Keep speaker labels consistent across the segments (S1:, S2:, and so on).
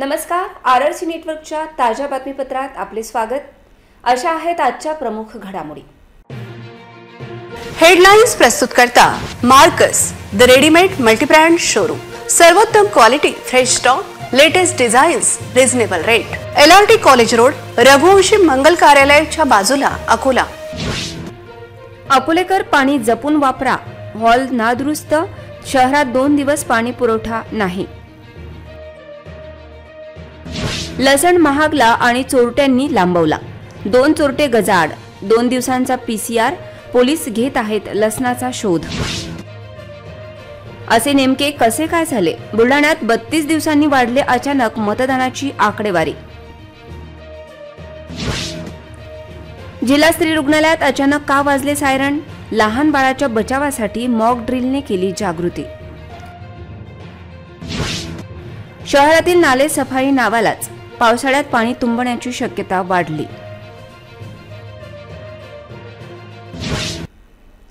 S1: नमस्कार, आरआरसी नेटवर्कच्या ताज्या बातमीपत्रात आपले स्वागत। अशा आहेत आजच्या प्रमुख घडामोडी।
S2: हेडलाइन्स प्रस्तुत करता Marcus the readymade multibrand showroom. सर्वोत्तम quality, fresh stock, latest designs, reasonable rate. LRT college road, Raghuvanshi Mangal कार्यालयाच्या बाजूला, अकोला।
S1: अकोलेकर पाणी जपून वापरा, हॉल नादुरुस्त, शहरात 2 दिवस पाणी पुरवठा नाही। लसण महागला आणि चोरट्यांनी लांबवला, 2 चोरटे गजाआड, 2 दिवसांचा PCR, पोलीस घेत आहेत लसणाचा शोध। असे नेमके कसे काय झाले? बुलढाण्यात 32 दिवसांनी वाढले अचानक मतदानाची आकडेवारी। जिल्हा स्त्री रुग्णालयात अचानक का वाजले सायरन? लहान बाळाच्या बचावासाठी मॉक ड्रिलने केली जागृती। शहरातील नाले सफाई नावालाच, पावसाळ्यात पाणी तुंबण्याची शक्यता वाढली।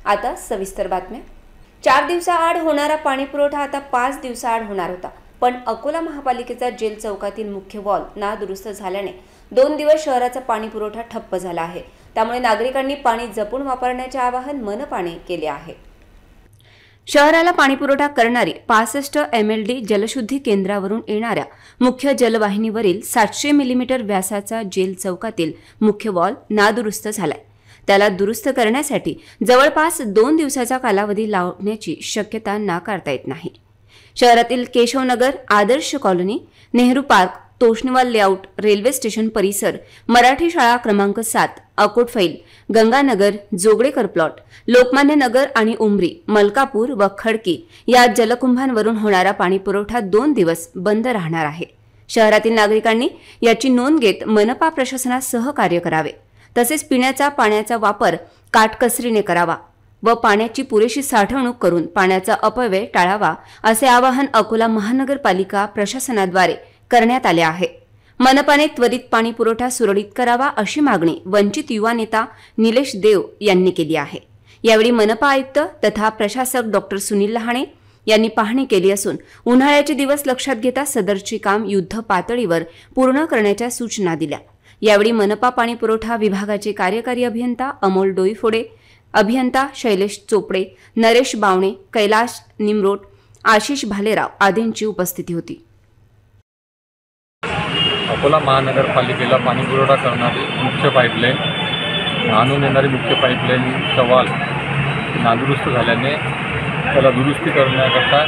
S1: आता सविस्तर बातम्या। 4 दिवसाआड होणारा पाणी पुरवठा आता 5 दिवसाआड होणार होता, पण अकोला महापालिकेचा जेल चौकातील मुख्य वॉल नादुरुस्त झाल्याने 2 दिवस शहराचा पाणी पुरवठा ठप्प झाला आहे। त्यामुळे नागरिकांनी पाणी जपून वापरण्याचे आवाहन मनपाने केले आहे। शहराला पाणीपुरवठा करणारी 65 MLD जलशुद्धी केंद्रावरून येणाऱ्या मुख्य जलवाहिनीवरील 700 मिलीमीटर व्यासाचा जेल चौकातील मुख्य वॉल नादुरुस्त झालाय। त्याला दुरुस्त करण्यासाठी जवळपास 2 दिवसाचा कालावधी लावण्याची शक्यता नाकारता येत नाही। शहरातील Keshavnagar, Adarsh colony, Nehru park, Toshniwal layout, railway station परिसर, मराठी शाळा क्रमांक 7, अकोटफैल, गंगानगर, जोगडेकर प्लॉट, लोकमान्य नगर आणि उमरी, मलकापूर व खडकी या जलकुंभांवरून होणारा पाणी पुरवठा 2 दिवस बंद राहणार आहे। शहरातील नागरिकांनी याची नोंद घेत मनपा प्रशासनास सहकार्य करावे, तसेच पिण्याच्या पाण्याचा वापर काटकसरीने करावा व पाण्याची पुरेशी साठवणूक करून पाण्याचा अपव्यय टाळावा, असे आवाहन अकोला महानगरपालिका प्रशासनाद्वारे करण्यात आले आहे। मनपाने त्वरित पाणी पुरवठा सुरळीत करावा अशी मागणी वंचित युवा नेता निलेश देव यांनी केली आहे। यावेळी मनपा आयुक्त तथा प्रशासक डॉक्टर सुनील लहाणे यांनी पाहणी केली असून उन्हाळ्याचे दिवस लक्षात घेता सदरचे काम युद्ध पातळीवर पूर्ण करण्याच्या सूचना दिल्या। यावेळी मनपा पाणी पुरवठा विभागाचे कार्यकारी अभियंता अमोल डोईफोडे, अभियंता शैलेश चोपडे, नरेश बावणे, कैलाश निमरोट, आशिष भालेराव आदींची उपस्थिती होती।
S3: अकोला महानगरपालिकेला पाणी पुरवठा करणारी मुख्य पाईपलाईन, आणून येणारी मुख्य पाईपलाईनचा वॉल नादुरुस्त झाल्याने त्याला दुरुस्ती करण्याकरता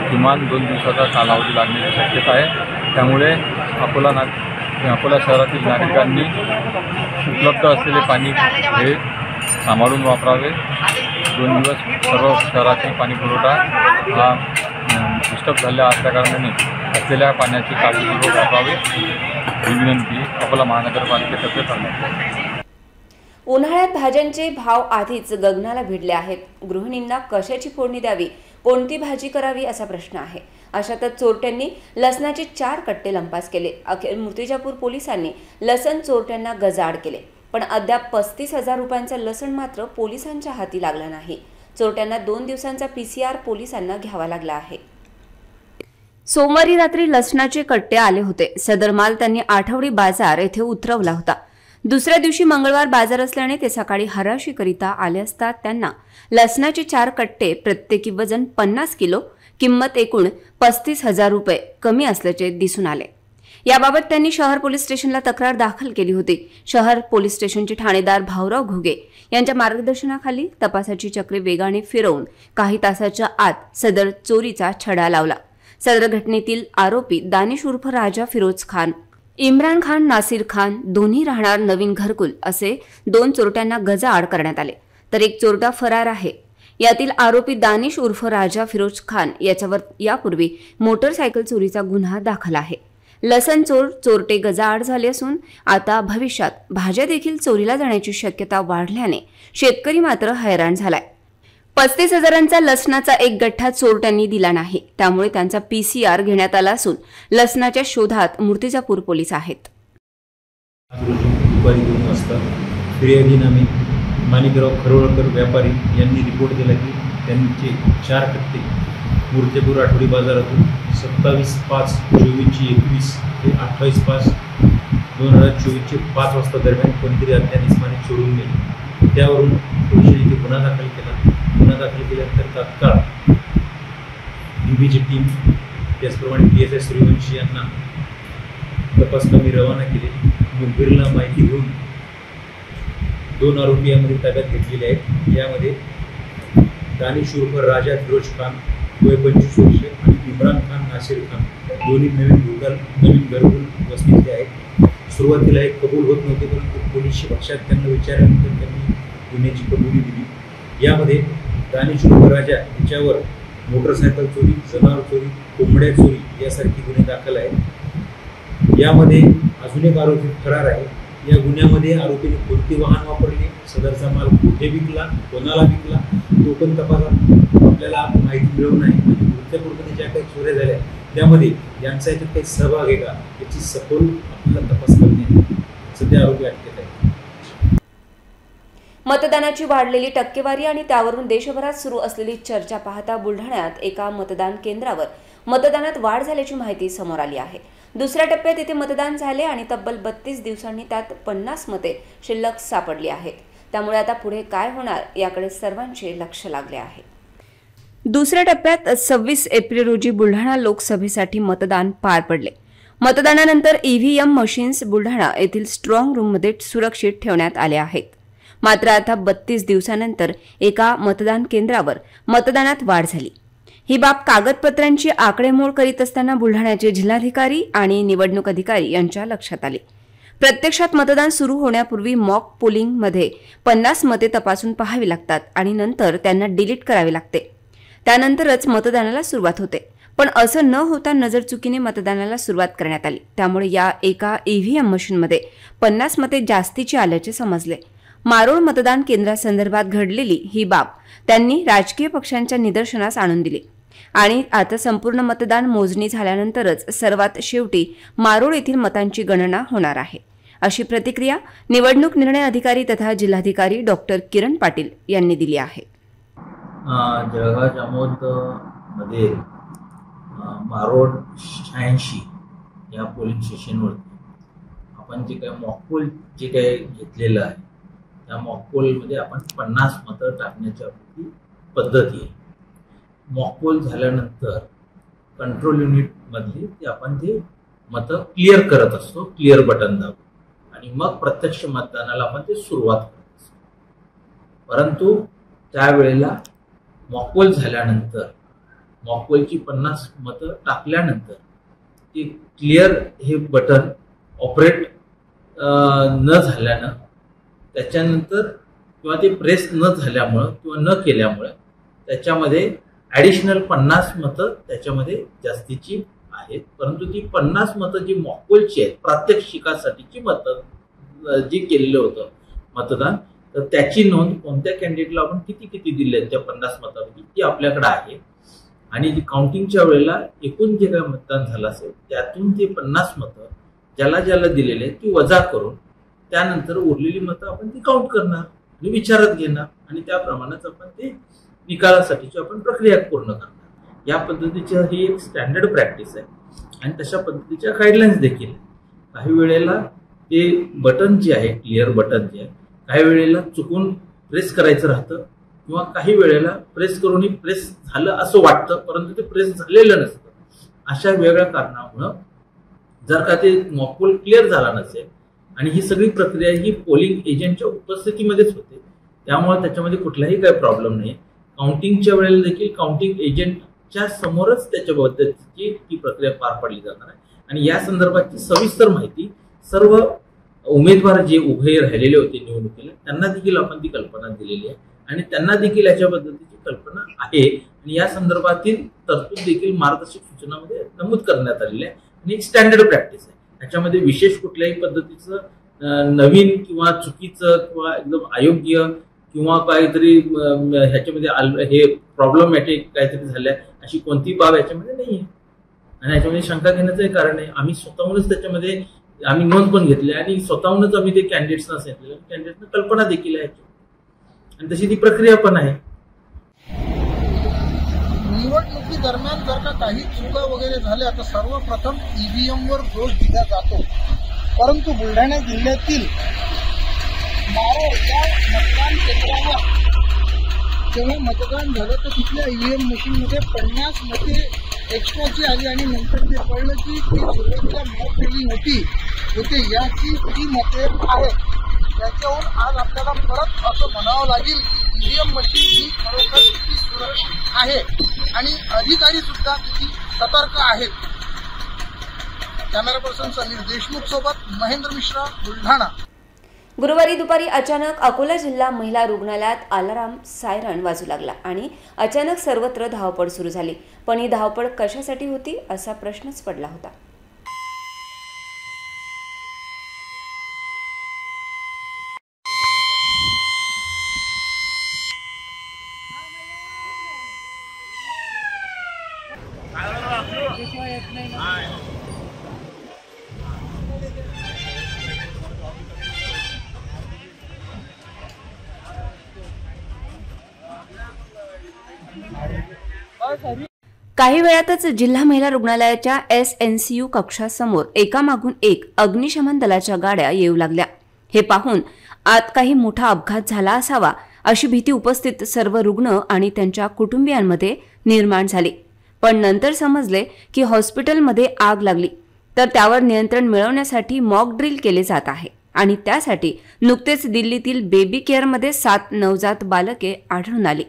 S3: किमान 2 दिवसाचा कालावधी लागण्याची शक्यता आहे। त्यामुळे अकोला शहरातील नागरिकांनी उपलब्ध असलेले पाणी हे सांभाळून वापरावे। 2 दिवस सर्व शहरातील पाणी पुरवठा हा डिस्टर्ब झालेला असल्याकारणाने असलेल्या पाण्याची काळजीपूर्वक वापरावी ही विनंती अकोला महानगरपालिकेतर्फे करण्यात आली।
S1: उन्हाळ्यात भाज्यांचे भाव आधीच गगनाला भिडले आहेत। गृहिणींना कशाची फोडणी द्यावी, कोणती भाजी करावी असा प्रश्न आहे। अशातच चोरट्यांनी लसणाचे 4 कट्टे लंपास केले। अखेर मूर्तिजापूर पोलिसांनी लसण चोरट्यांना गजाआड केले, पण अद्याप 35,000 रुपयांचा लसण मात्र पोलिसांच्या हाती लागला नाही। चोरट्यांना 2 दिवसांचा PCR पोलिसांना घ्यावा लागला आहे। सोमवारी रात्री लसणाचे कट्टे आले होते। सदर माल त्यांनी आठवडी बाजार येथे उतरवला होता। दुसऱ्या दिवशी मंगळवार बाजार असल्याने ते सकाळी हराशीकरिता आले असता त्यांना लसणाचे 4 कट्टे, प्रत्येकी वजन 50 किलो, किंमत एकूण 35,000 रुपये कमी असल्याचे दिसून आले। याबाबत त्यांनी शहर पोलीस स्टेशनला तक्रार दाखल केली होती। शहर पोलीस स्टेशनचे ठाणेदार भाऊराव घुगे यांच्या मार्गदर्शनाखाली तपासाची चक्रे वेगाने फिरवून काही तासाच्या आत सदर चोरीचा छडा लावला। सदर घटनेतील आरोपी दानिश उर्फ राजा फिरोज खान, इम्रान खान, नासिर खान दोन्ही राहणार नवीन घरकुल असे 2 चोरट्यांना गजाआड करण्यात आले, तर एक चोरटा फरार आहे। यातील आरोपी दानिश उर्फ राजा फिरोज खान याच्यावर यापूर्वी मोटरसायकल चोरीचा गुन्हा दाखल आहे। लसण चोरटे गजाआड झाले असून आता भविष्यात भाज्या देखील चोरीला जाण्याची शक्यता वाढल्याने शेतकरी मात्र हैराण झालाय। 35,000चा लसणाचा एक गठ्ठा चोरट्यांनी दिला नाही, त्यामुळे त्यांचा PCR घेण्यात आला असून लसणाच्या शोधात मूर्तिजापूर पोलीस आहेत।
S4: दुपारी 2 वाजता फिर्यादीनामे माणिकराव खरोळकर व्यापारी यांनी रिपोर्ट दिला की त्यांचे 4 कट्टे मूर्तिजापूर आठवडी बाजारातून 27/5/24/21 ते 28/5/2024 5 वाजता दरम्यान कोणतरी अज्ञात इसमाने चोरून गेले. त्यावरून पोलिसांनी इथे गुन्हा दाखल केला. गुन्हा दाखल केल्यानंतर तात्काळ DBची टीम त्याचप्रमाणे PSI सूर्यवंशी यांना तपास कामी रवाना केले. मुखबिरला माहिती घेऊन 2 आरोपी यामध्ये ताब्यात घेतलेले आहेत. यामध्ये दानिश उर्फ राजा फिरोज खान वय 25 वर्ष आणि इम्रान खान नासिर खान दोन्ही नवीन घरकुल वस्तीतले आहेत. सुरुवातीला एक कबूल होत नव्हते, परंतु पोलीस भाषेत त्यांना विचारल्यानंतर त्यांनी गुन्ह्याची कबुली दिली. यामध्ये दानिश उर्फ राजा याच्यावर मोटरसायकल चोरी, जनावर चोरी, कोंबड्या चोरी यासारखी गुन्हे दाखल आहेत. यामध्ये अजून एक आरोपी फरार आहे. या गुन्ह्यामध्ये आरोपीने कोणते वाहन वापरले, सदरचा माल कुठे विकला, कोणाला विकला, तो पण तपासात आपल्याला माहिती मिळवून आहे. आणि वृत्तपूर्वपणे ज्या काही चोऱ्या झाल्या त्यामध्ये यांचा याच्यात काही सहभाग आहे का याची सखोल आपल्याला तपास करणे आहे. सध्या आरोपी अटकेत आहेत.
S1: मतदानाची वाढलेली टक्केवारी आणि त्यावरून देशभरात सुरू असलेली चर्चा पाहता बुलढाण्यात एका मतदान केंद्रावर मतदानात वाढ झाल्याची माहिती समोर आली आहे. दुसऱ्या टप्प्यात येथे मतदान झाले आणि तब्बल 32 दिवसांनी त्यात 50 मते शिल्लक सापडली आहेत. त्यामुळे आता पुढे काय होणार याकडे सर्वांचे लक्ष लागले आहे. दुसऱ्या टप्प्यात 26 एप्रिल रोजी बुलढाणा लोकसभेसाठी मतदान पार पडले. मतदानानंतर EVM मशीन्स बुलढाणा येथील स्ट्रॉंग रूममध्ये सुरक्षित ठेवण्यात आले आहेत. मात्र आता 32 दिवसानंतर एका मतदान केंद्रावर मतदानात वाढ झाली. ही बाब कागदपत्रांची आकडेमोड करीत असताना बुलढाण्याचे जिल्हाधिकारी आणि निवडणूक अधिकारी यांच्या लक्षात आले. प्रत्यक्षात मतदान सुरू होण्यापूर्वी मॉक पोलिंगमध्ये 50 मते तपासून पाहावी लागतात आणि नंतर त्यांना डिलीट करावे लागते. त्यानंतरच मतदानाला सुरुवात होते. पण असं न होता नजरचुकीने मतदानाला सुरुवात करण्यात आली. त्यामुळे या एका EVM मशीनमध्ये 50 मते जास्तीची आल्याचे समजले. मारोळ मतदान केंद्रासंदर्भात घडलेली ही बाब त्यांनी राजकीय पक्षांच्या निदर्शनास आणून दिली आणि आता संपूर्ण मतदान मोजणी झाल्यानंतरच सर्वात शेवटी मारोळ येथील मतांची गणना होणार आहे, अशी प्रतिक्रिया निवडणूक निर्णय अधिकारी तथा जिल्हाधिकारी डॉक्टर किरण पाटील यांनी दिली आहे.
S5: जळगाव जामोद मध्ये मारोळ 86 या पोलिंग स्टेशनवरती आपण जे काही मॉकपोल जे काही घेतलेलं आहे त्या मॉकपोलमध्ये आपण 50 मतं टाकण्याची पद्धती आहे. मॉकपोल झाल्यानंतर कंट्रोल युनिट मधली आपण ते मतं क्लिअर करत असतो, क्लिअर बटन दाबून, आणि मग प्रत्यक्ष मतदानाला आपण ते सुरुवात करत असतो. परंतु त्यावेळेला मॉकपोल झाल्यानंतर मॉकपोलची 50 मतं टाकल्यानंतर ते क्लिअर हे बटन ऑपरेट न झाल्यानं त्याच्यानंतर किंवा ते प्रेस न झाल्यामुळं किंवा न केल्यामुळे त्याच्यामध्ये ॲडिशनल 50 मतं त्याच्यामध्ये जास्तीची आहेत. परंतु ती 50 मतं जी मॉकपोलची आहेत, प्रात्यक्षिकासाठीची मतं जी केलेलं होतं मतदान, तर त्याची नोंद कोणत्या कॅन्डिडेटला आपण किती किती दिले आहेत त्या 50 मतांपैकी ती आपल्याकडे आहे. आणि काउंटिंगच्या वेळेला एकूण जे काही मतदान झालं असेल त्यातून ते 50 मतं ज्याला ज्याला दिलेले आहेत ती वजा करून त्यानंतर उरलेली मतं आपण ती काउंट करणार आणि विचारात घेणार आणि त्याप्रमाणेच आपण ते निकालासाठीची आपण प्रक्रिया पूर्ण करणार. या पद्धतीची ही एक स्टँडर्ड प्रॅक्टिस आहे आणि तशा पद्धतीच्या गाईडलाईन्स देखील आहेत. काही वेळेला ते बटन जे आहे, क्लिअर बटन जे आहे, काही वेळेला चुकून प्रेस करायचं राहतं किंवा काही वेळेला प्रेस करूनही प्रेस झालं असं वाटतं परंतु ते प्रेस झालेलं नसतं. अशा वेगळ्या कारणामुळं जर का ते मॉकपोल क्लिअर झाला नसेल आणि ही सगळी प्रक्रिया ही पोलिंग एजंटच्या उपस्थितीमध्येच होते त्यामुळे त्याच्यामध्ये कुठलाही काही प्रॉब्लेम नाही. काउंटिंगच्या वेळेला देखील काउंटिंग एजंटच्या समोरच त्याच्या पद्धतीची ही प्रक्रिया पार पडली जाणार आहे. आणि या संदर्भाची सविस्तर माहिती सर्व उमेदवार जे उभे राहिलेले होते निवडणुकीला त्यांना देखील आपण ती कल्पना दिलेली आहे आणि त्यांना देखील याच्या पद्धतीची कल्पना आहे आणि या संदर्भातील तरतूद देखील मार्गदर्शक सूचनामध्ये नमूद करण्यात आलेली आहे आणि एक स्टँडर्ड प्रॅक्टिस आहे. याच्यामध्ये विशेष कुठल्याही पद्धतीचं नवीन किंवा चुकीचं किंवा एकदम अयोग्य किंवा काहीतरी ह्याच्यामध्ये हे प्रॉब्लेमॅटिक काहीतरी झालंय अशी कोणती बाब याच्यामध्ये नाही आहे आणि याच्यामध्ये शंका घेण्याचंही कारण आहे. आम्ही स्वतःहूनच त्याच्यामध्ये आम्ही नोंद पण घेतली आणि स्वतःहूनच आम्ही ते कॅन्डिडेट्सना सांगितलेलं, कॅन्डिडेटना कल्पना देखील आहे आणि तशी ती प्रक्रिया पण आहे.
S6: निवडणुकी दरम्यान जर का काही चुका वगैरे झाल्या तर सर्वप्रथम ईव्हीएमवर दोष दिला जातो. परंतु बुलढाणा जिल्ह्यातील मारोड या मतदान केंद्रावर जेव्हा मतदान झालं तर तिथल्या ईव्हीएम मशीनमध्ये 50 मते एक्स्ट्राची आली आणि नंतर ते कळलं की ती सुरुवातीला मॉक होती याची ती मते आहेत. त्याच्याहून आज आपल्याला परत असं म्हणावं लागेल की ईव्हीएम मशीन ही खरोखर किती सुरक्षित आहे आणि अधिकारी सुद्धा किती सतर्क आहेत. कॅमेरा पर्सन समीर देशमुख सोबत महेंद्र मिश्रा, बुलढाणा.
S1: गुरुवारी दुपारी अचानक अकोला जिल्हा महिला रुग्णालयात अलार्म सायरन वाजू लागला आणि अचानक सर्वत्र धावपळ सुरू झाली. पण ही धावपळ कशासाठी होती असा प्रश्नच पडला होता. काही वेळातच जिल्हा महिला रुग्णालयाच्या SNCU कक्षासमोर एकामागून एक अग्निशमन दलाच्या गाड्या येऊ लागल्या. हे पाहून आत काही मोठा अपघात झाला असावा अशी भीती उपस्थित सर्व रुग्ण आणि त्यांच्या कुटुंबियांमध्ये निर्माण झाली. पण नंतर समजले की हॉस्पिटलमध्ये आग लागली, तर त्यावर नियंत्रण मिळवण्यासाठी मॉक ड्रिल केले जात आहे आणि त्यासाठी नुकतेच दिल्लीतील बेबी केअरमध्ये 7 नवजात बालके आढळून आली.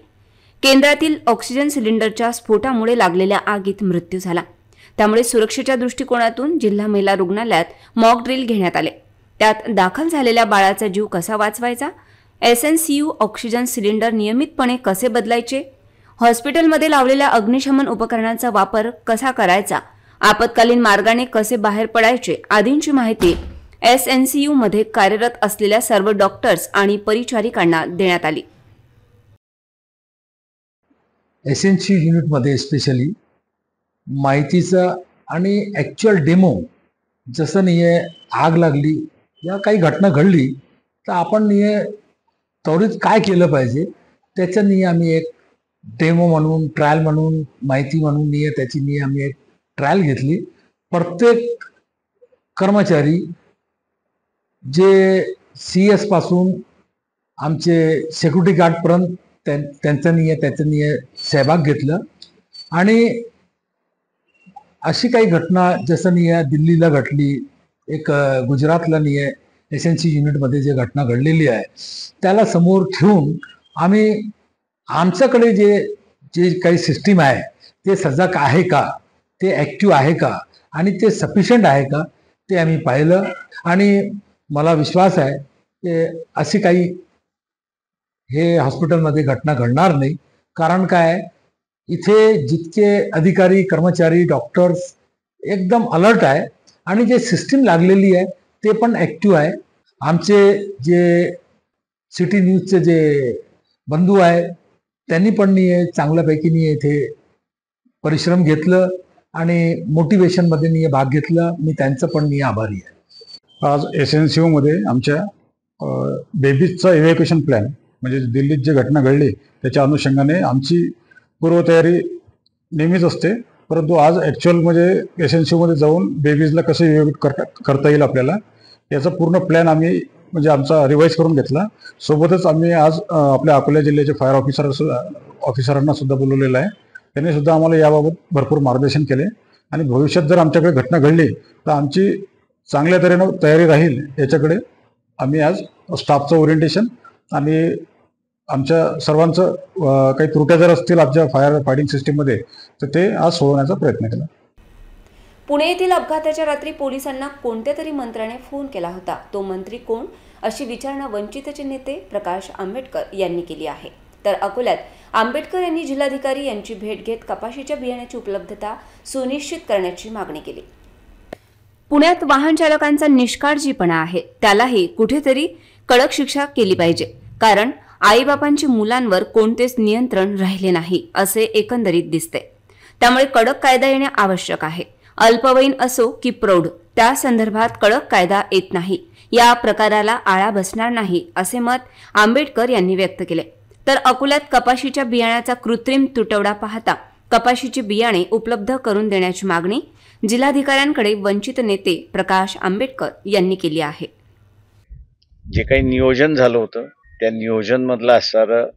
S1: केंद्रातील ऑक्सिजन सिलेंडरच्या स्फोटामुळे लागलेल्या आगीत मृत्यू झाला. त्यामुळे सुरक्षेच्या दृष्टिकोनातून जिल्हा महिला रुग्णालयात मॉक ड्रिल घेण्यात आले. त्यात दाखल झालेल्या बाळाचा जीव कसा वाचवायचा, SNCU ऑक्सिजन सिलेंडर नियमितपणे कसे बदलायचे, हॉस्पिटलमध्ये लावलेल्या अग्निशमन उपकरणांचा वापर कसा करायचा, आपत्कालीन मार्गाने कसे बाहेर पडायचे आदींची माहिती SNCU मध्ये कार्यरत असलेल्या सर्व डॉक्टर्स आणि परिचारिकांना देण्यात आली.
S7: SNCU युनिटमध्ये स्पेशली माहितीचा आणि ॲक्च्युअल डेमो, जसं नाही आहे आग लागली या काही घटना घडली तर आपण नाही त्वरित काय केलं पाहिजे त्याचं नाही आम्ही एक डेमो म्हणून, ट्रायल म्हणून, माहिती म्हणून नाही त्याची नाही आम्ही एक ट्रायल घेतली. प्रत्येक कर्मचारी जे CS पासून आमचे सिक्युरिटी गार्डपर्यंत त्याचं नाही सहभाग घेतलं आणि अशी काही घटना जसं नाही दिल्लीला घडली, एक गुजरातला नाही SNCU युनिटमध्ये जे घटना घडलेली आहे त्याला समोर ठेवून आम्ही आमच्याकडे जे काही सिस्टीम आहे ते सजग आहे का, ते ॲक्टिव्ह आहे का आणि ते सफिशियंट आहे का ते आम्ही पाहिलं. आणि मला विश्वास आहे की अशी काही हे हॉस्पिटलमध्ये घटना घडणार नाही. कारण काय, इथे जितके अधिकारी, कर्मचारी, डॉक्टर्स एकदम अलर्ट आहे आणि जे सिस्टीम लागलेली आहे ते पण ॲक्टिव्ह आहे. आमचे जे सिटी न्यूजचे जे बंधू आहे त्यांनी पण चांगल्यापैकी इथे परिश्रम घेतलं आणि मोटिवेशनमध्ये भाग घेतला. मी त्यांचं पण आभारी आहे.
S8: आज SNCU मध्ये आमच्या बेबीजचा इव्हॅक्युएशन प्लॅन म्हणजे दिल्लीत जी घटना घडली त्याच्या अनुषंगाने आमची पूर्वतयारी नेहमीच असते, परंतु आज ॲक्च्युअल म्हणजे SNCU मध्ये जाऊन बेबीजला कसं इव्हॅक्युएट करता येईल आपल्याला याचा पूर्ण प्लॅन आम्ही म्हणजे आमचा रिवाईज करून घेतला. सोबतच आम्ही आज आपल्या अकोला जिल्ह्याचे फायर ऑफिसरांना सुद्धा बोलवलेलं आहे. त्यांनी सुद्धा आम्हाला याबाबत भरपूर मार्गदर्शन केले आणि भविष्यात जर आमच्याकडे घटना घडली तर आमची चांगल्या तऱ्हेनं तयारी राहील याच्याकडे आम्ही आज स्टाफचं ओरिएंटेशन आणि आमच्या सर्वांचं काही त्रुट्या जर असतील आमच्या फायर फायटिंग सिस्टीममध्ये तर ते आज सोडवण्याचा प्रयत्न केला.
S1: पुणे येथील अपघाताच्या रात्री पोलिसांना कोणत्या तरी मंत्र्याने फोन केला होता. तो मंत्री कोण अशी विचारणा वंचितचे नेते प्रकाश आंबेडकर यांनी केली आहे. तर अकोल्यात आंबेडकर यांनी जिल्हाधिकारी यांची भेट घेत कपाशीच्या बियाण्याची उपलब्धता सुनिश्चित करण्याची मागणी केली. पुण्यात वाहन चालकांचा निष्काळजीपणा आहे, त्यालाही कुठेतरी कडक शिक्षा केली पाहिजे. कारण आईबापांची मुलांवर कोणतेच नियंत्रण राहिले नाही असे एकंदरीत दिसते. त्यामुळे कडक कायदा येणे आवश्यक आहे. अल्पवयीन असो की प्रौढ, त्या संदर्भात कडक कायदा येत नाही. या प्रकाराला आळा बसणार नाही असे मत आंबेडकर यांनी व्यक्त केले. तर अकोल्यात कपाशीच्या बियाण्याचा कृत्रिम तुटवडा पाहता कपाशीचे बियाणे उपलब्ध करून देण्याची मागणी जिल्हाधिकाऱ्यांकडे वंचित नेते प्रकाश आंबेडकर यांनी केली आहे.
S9: जे काही नियोजन झालं होतं त्या नियोजनमधलं असणारं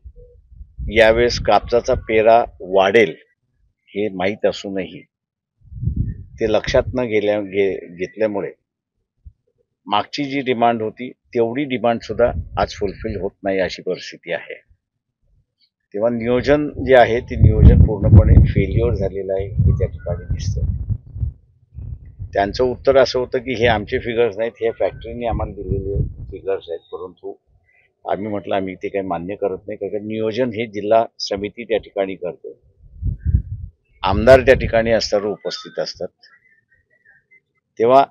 S9: यावेळेस कापसाचा पेरा वाढेल हे माहीत असूनही ते लक्षात न घेतल्यामुळे मागची जी डिमांड होती तेवढी डिमांडसुद्धा आज फुलफिल होत नाही अशी परिस्थिती आहे. तेव्हा नियोजन जे आहे ते नियोजन पूर्णपणे फेल्युअर झालेलं आहे हे त्या ठिकाणी दिसतं. त्यांचं उत्तर असं होतं की हे आमचे फिगर्स नाहीत, हे फॅक्टरीने आम्हाला दिलेले फिगर्स आहेत. परंतु आम्ही म्हटलं आम्ही ते काही मान्य करत नाही, कारण नियोजन हे जिल्हा समिती त्या ठिकाणी करते, आमदार त्या ठिकाणी असताना उपस्थित असतात. तेव्हा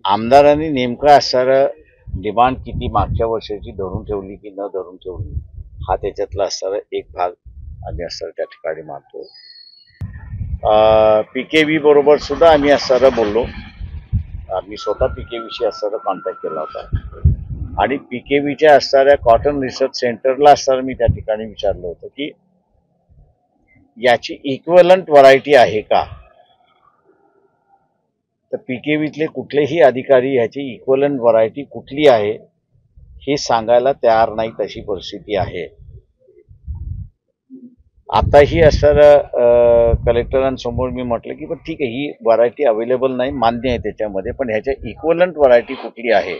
S9: आमदारांनी नेमकं असणारं डिमांड किती मागच्या वर्षाची धरून ठेवली की न धरून ठेवली हा त्याच्यातला असणारा एक भाग आम्ही असणारा त्या ठिकाणी मानतो. PKV बरोबर सुद्धा आम्ही असणारं बोललो. आम्ही स्वतः PKVशी असणारा कॉन्टॅक्ट केला होता आणि PKVच्या असणाऱ्या कॉटन रिसर्च सेंटरला असणारं मी त्या ठिकाणी विचारलं होतं की याची इक्विव्हलंट व्हरायटी आहे का. तर PKVतले कुठलेही अधिकारी ह्याची इक्विव्हलंट व्हरायटी कुठली आहे हे सांगायला तयार नाहीत अशी परिस्थिती आहे. आताही असणारं कलेक्टरांसमोर मी म्हटलं की पण ठीक आहे, ही व्हरायटी अवेलेबल नाही, मान्य आहे त्याच्यामध्ये, पण ह्याच्या इक्विव्हलंट व्हरायटी कुठली आहे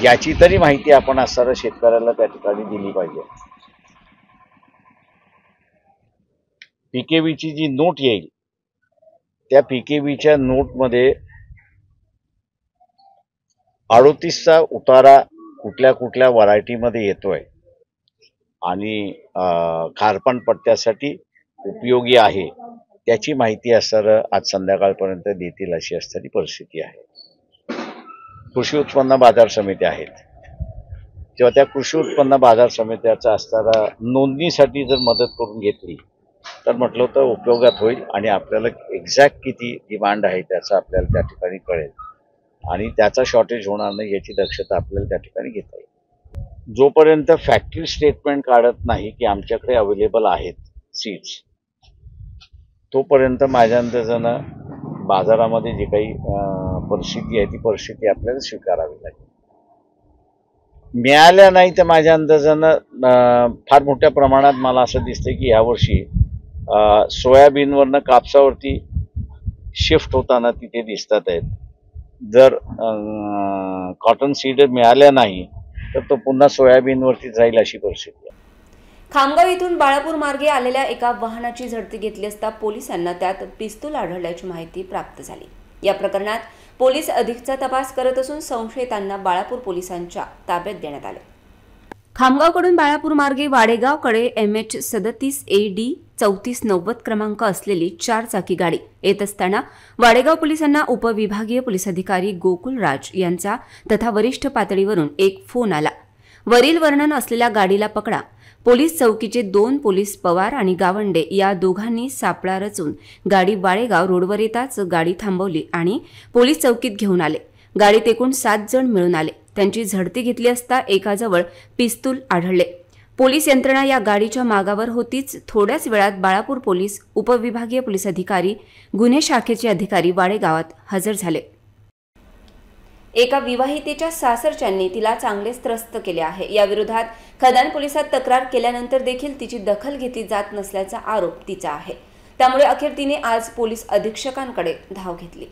S9: याची तरी माहिती आपण असणाऱ्या शेतकऱ्याला त्या ठिकाणी दिली पाहिजे. PKVची जी नोट येईल त्या PKVच्या नोटमध्ये 38चा उतारा कुठल्या कुठल्या व्हरायटीमध्ये येतोय आणि खारपण पट्ट्यासाठी उपयोगी आहे त्याची माहिती असणारं आज संध्याकाळपर्यंत देतील अशी असणारी परिस्थिती आहे. कृषी उत्पन्न बाजार समित्या आहेत, तेव्हा त्या कृषी उत्पन्न बाजार समित्याचा असणारा नोंदणीसाठी जर मदत करून घेतली तर म्हटलं तर उपयोगात होईल आणि आपल्याला एक्झॅक्ट किती डिमांड आहे त्याचं आपल्याला त्या ठिकाणी कळेल आणि त्याचा शॉर्टेज होणार नाही याची दक्षता आपल्याला त्या ठिकाणी घेता येईल. जोपर्यंत फॅक्टरी स्टेटमेंट काढत नाही की आमच्याकडे अवेलेबल आहेत सीड्स, तोपर्यंत माझ्या अंदाजानं बाजारामध्ये जी काही परिस्थिती आहे ती परिस्थिती आपल्याला स्वीकारावी लागेल. मिळाल्या नाही तर माझ्या अंदाजानं फार मोठ्या प्रमाणात मला असं दिसतंय की यावर्षी सोयाबीनवरनं कापसावरती शिफ्ट होताना तिथे दिसतात आहेत. जर कॉटन सीड मिळाल्या नाही तर तो पुन्हा सोयाबीनवरतीच राहील अशी परिस्थिती आहे.
S1: खामगाव इथून बाळापूर मार्गे आलेल्या एका वाहनाची झडती घेतली असता पोलिसांना त्यात पिस्तूल आढळल्याची माहिती प्राप्त झाली. या प्रकरणात पोलीस अधिकचा तपास करत असून संशयितांना बाळापूर पोलिसांच्या ताब्यात देण्यात आले. खामगावकडून बाळापूर मार्गे वाडेगावकडे MH37 AD 3490 क्रमांक असलेली 4 चाकी गाडी येत असताना वाडेगाव पोलिसांना उपविभागीय पोलीस अधिकारी गोकुल राज यांचा तथा वरिष्ठ पातळीवरून एक फोन आला. वरील वर्णन असलेल्या गाडीला पकडा. पोलीस चौकीचे 2 पोलीस पवार आणि गावंडे या दोघांनी सापळा रचून गाडी वाडेगाव रोडवर येताच गाडी थांबवली आणि पोलीस चौकीत घेऊन आले. गाडीत एकूण 7 जण मिळून आले. त्यांची झडती घेतली असता एकाजवळ पिस्तूल आढळले. पोलीस यंत्रणा या गाडीच्या मागावर होतीच. थोड्याच वेळात बाळापूर पोलीस उपविभागीय पोलीस अधिकारी गुन्हे शाखेचे अधिकारी वाडेगावात हजर झाले. एका विवाहितेच्या सासरच्यांनी तिला चांगलेच त्रस्त केले आहे. या विरोधात खदान पोलिसात तक्रार केल्यानंतर देखील तिची दखल घेतली जात नसल्याचा आरोप तिचा आहे. त्यामुळे अखेर तिने आज पोलीस अधीक्षकांकडे धाव घेतली.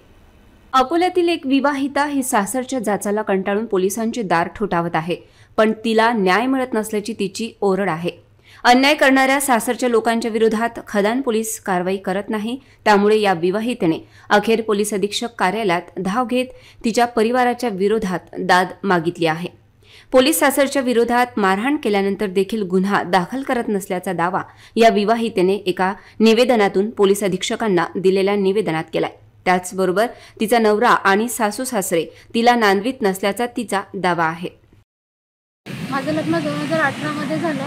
S1: अकोल्यातील एक विवाहिता ही सासरच्या जाचाला कंटाळून पोलिसांचे दार ठोठावत आहे, पण तिला न्याय मिळत नसल्याची तिची ओरड आहे. अन्याय करणाऱ्या सासरच्या लोकांच्या विरोधात खदान पोलीस कारवाई करत नाही. त्यामुळे या विवाहितेने अखेर पोलीस अधीक्षक कार्यालयात धाव घेत तिच्या परिवाराच्या विरोधात दाद मागितली आहे. पोलीस सासरच्या विरोधात मारहाण केल्यानंतर देखील गुन्हा दाखल करत नसल्याचा दावा या विवाहितेने एका निवेदनातून पोलीस अधीक्षकांना दिलेल्या निवेदनात केलाय. त्याचबरोबर तिचा नवरा आणि सासू सासरे तिला नांदवीत नसल्याचा तिचा दावा आहे.
S10: माझं लग्न 2018 मध्ये झालं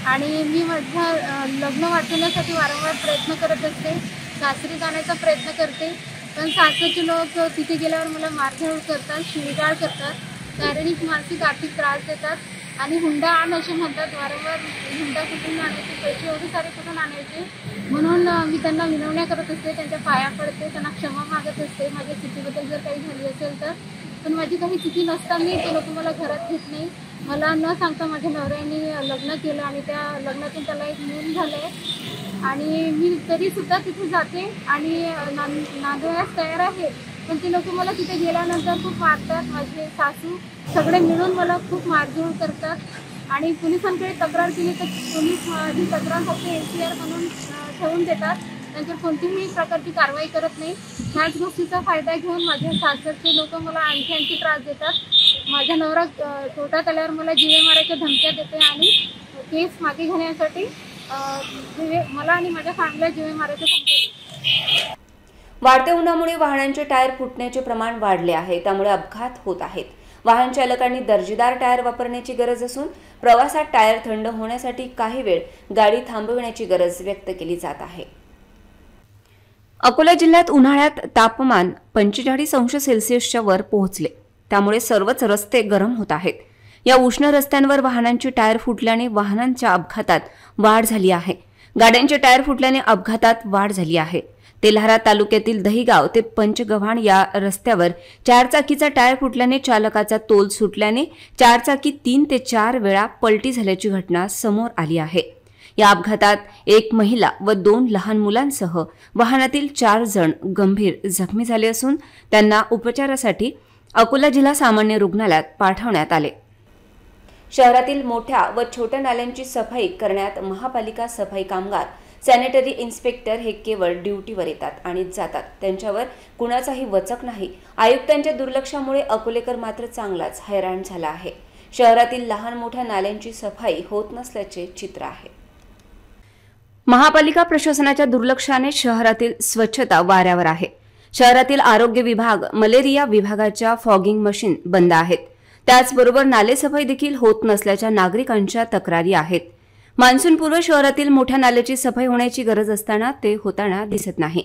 S10: आणि मी माझं लग्न वाचवण्यासाठी वारंवार प्रयत्न करत असते, सासरी जाण्याचा प्रयत्न करते, पण सासरचे लोक तिथे गेल्यावर मला मारझाड करतात, शिवीगाळ करतात, शारीरिक मानसिक आर्थिक त्रास देतात आणि हुंडा आण असे म्हणतात. वारंवार हुंडा कुठून आणायचे, पैसे एवढे सारे कुठून आणायचे, म्हणून मी त्यांना विनवण्या करत असते, त्यांच्या पाया पडते, त्यांना क्षमा मागत असते माझ्या चुकीबद्दल जर काही झाली असेल तर. पण माझी काही चुकी नसताना ते लोक मला घरात घेत नाही. मला न सांगता माझ्या नवऱ्याने लग्न केलं आणि त्या लग्नातून त्याला एक मूल झालं आहे आणि मी तरीसुद्धा तिथे जाते आणि नांदवण्यास तयार आहे. पण ते लोक मला तिथे गेल्यानंतर खूप मारतात. माझे सासू सगळे मिळून मला खूप मारझोड करतात आणि पोलिसांकडे तक्रार केली तर पोलीस माझी तक्रार फक्त ACR म्हणून ठेवून देतात. त्यांच्यावर कोणतीही प्रकारची कारवाई करत नाही. ह्याच गोष्टीचा फायदा घेऊन माझ्या सासरचे लोक मला आणखी त्रास देतात. माझा नवरा कोर्टात आल्यावर मला जीवे मारायच्या धमक्या देते आणि केस मागे घेण्यासाठी मला आणि माझ्या फॅमिलीला जीवे मारायच्या धमक्या देते.
S1: वाढत्या उन्हामुळे वाहनांचे टायर फुटण्याचे प्रमाण वाढले आहे, त्यामुळे अपघात होत आहेत. वाहन चालकांनी दर्जेदार टायर वापरण्याची गरज असून प्रवासात टायर थंड होण्यासाठी काही वेळ गाडी थांबविण्याची गरज व्यक्त केली जात आहे. अकोला जिल्ह्यात उन्हाळ्यात तापमान 45°C वर पोहोचले, त्यामुळे सर्वच रस्ते गरम होत आहेत. या उष्ण रस्त्यांवर वाहनांची टायर फुटल्याने वाहनांच्या अपघातात वाढ झाली आहे. गाड्यांचे टायर फुटल्याने अपघातात वाढ झाली आहे. तेल्हारा तालुक्यातील दहिगाव ते पंचगव्हाण या रस्त्यावर 4 चाकीचा टायर फुटल्याने चालकाचा तोल सुटल्याने 4 चाकी 3 ते 4 वेळा पलटी झाल्याची घटना समोर आली आहे. या अपघातात एक महिला व 2 लहान मुलांसह वाहनातील 4 जण गंभीर जखमी झाले असून त्यांना उपचारासाठी अकोला जिल्हा सामान्य रुग्णालयात पाठवण्यात आले. शहरातील मोठ्या व छोट्या नाल्यांची सफाई करण्यात महापालिका सफाई कामगार सॅनिटरी इन्स्पेक्टर हे केवळ ड्युटीवर येतात आणि जातात. त्यांच्यावर कुणाचाही वचक नाही. आयुक्तांच्या दुर्लक्षामुळे अकोलेकर मात्र चांगलाच हैराण झाला आहे. शहरातील लहान मोठ्या नाल्यांची सफाई होत नसल्याचे चित्र आहे. महापालिका प्रशासनाच्या दुर्लक्षाने शहरातील स्वच्छता वाऱ्यावर आहे. शहरातील आरोग्य विभाग, मलेरिया विभागाच्या फॉगिंग मशीन बंद आहेत. त्याचबरोबर नालेसफाई देखील होत नसल्याच्या नागरिकांच्या तक्रारी आहेत. मान्सूनपूर्व शहरातील मोठ्या नाल्याची सफाई होण्याची गरज असताना ते होताना दिसत नाही.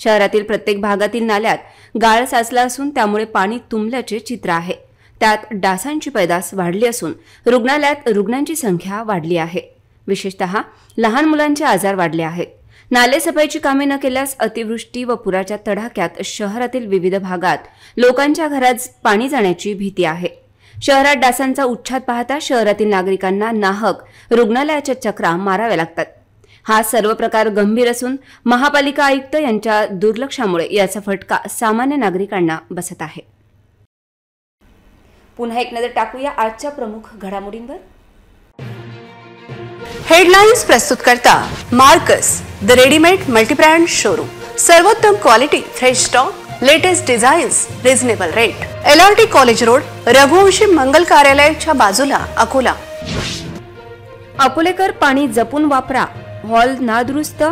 S1: शहरातील प्रत्येक भागातील नाल्यात गाळ साचला असून त्यामुळे पाणी तुंबल्याचे चित्र आहे. त्यात डासांची पैदास वाढली असून रुग्णालयात रुग्णांची संख्या वाढली आहे. विशेषतः लहान मुलांचे आजार वाढले आहेत. नालेसफाईची कामे न केल्यास अतिवृष्टी व पुराच्या तडाख्यात शहरातील विविध भागात लोकांच्या घरात पाणी जाण्याची भीती आहे. शहरात डासांचा उच्छाद पाहता शहरातील नागरिकांना नाहक रुग्णालयाच्या चक्रा माराव्या लागतात. हा सर्व प्रकार गंभीर असून महापालिका आयुक्त यांच्या दुर्लक्षामुळे याचा फटका सामान्य नागरिकांना बसत आहे. पुन्हा एक नजर टाकूया आजच्या प्रमुख घडामोडींवर.
S2: हेडलाइन्स प्रस्तुत करता Marcus the readymade multibrand showroom. सर्वोत्तम quality, fresh stock, latest designs, reasonable rate. LRT college road, Raghuvanshi Mangal कार्यालयाच्या बाजूला, अकोला.
S1: अकोलेकर पाणी जपून वापरा. हॉल नादुरुस्त.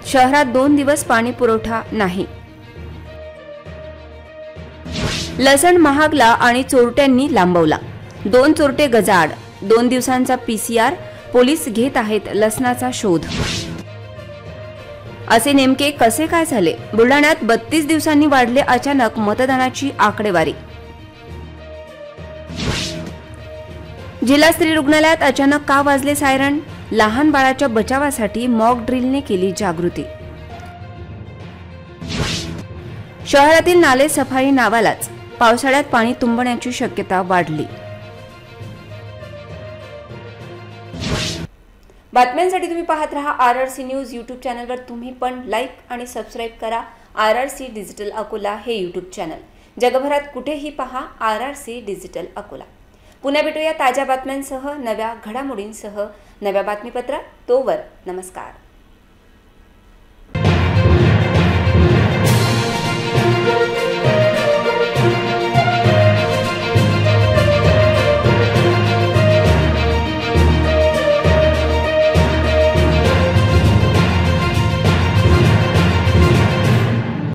S1: शहरात 2 दिवस पाणी पुरवठा नाही. लसण महागला आणि चोरट्यांनी लांबवला. 2 चोरटे गजाआड. 2 दिवसांचा PCR. पोलीस घेत आहेत लसणाचा शोध. असे नेमके कसे काय झाले? बुलढाण्यात 32 दिवसांनी वाढले अचानक मतदानाची आकडेवारी. जिल्हा स्त्री रुग्णालयात अचानक का वाजले सायरन? लहान बाळाच्या बचावासाठी मॉक ड्रिलने केली जागृती. शहरातील नाले सफाई नावालाच पावसाळ्यात पाणी तुंबण्याची शक्यता वाढली. बातम्यांसाठी तुम्ही पाहत रहा RRC न्यूज. यूट्यूब चॅनलवर तुम्ही पण लाईक आणि सबस्क्राईब करा RRC डिजिटल अकोला हे यूट्यूब चॅनल. जगभरात कुठेही पहा RRC डिजिटल अकोला. पुन्हा भेटूया ताज्या बातम्यांसह, नव्या घडामोडींसह, नव्या बातमीपत्रात. तोवर नमस्कार.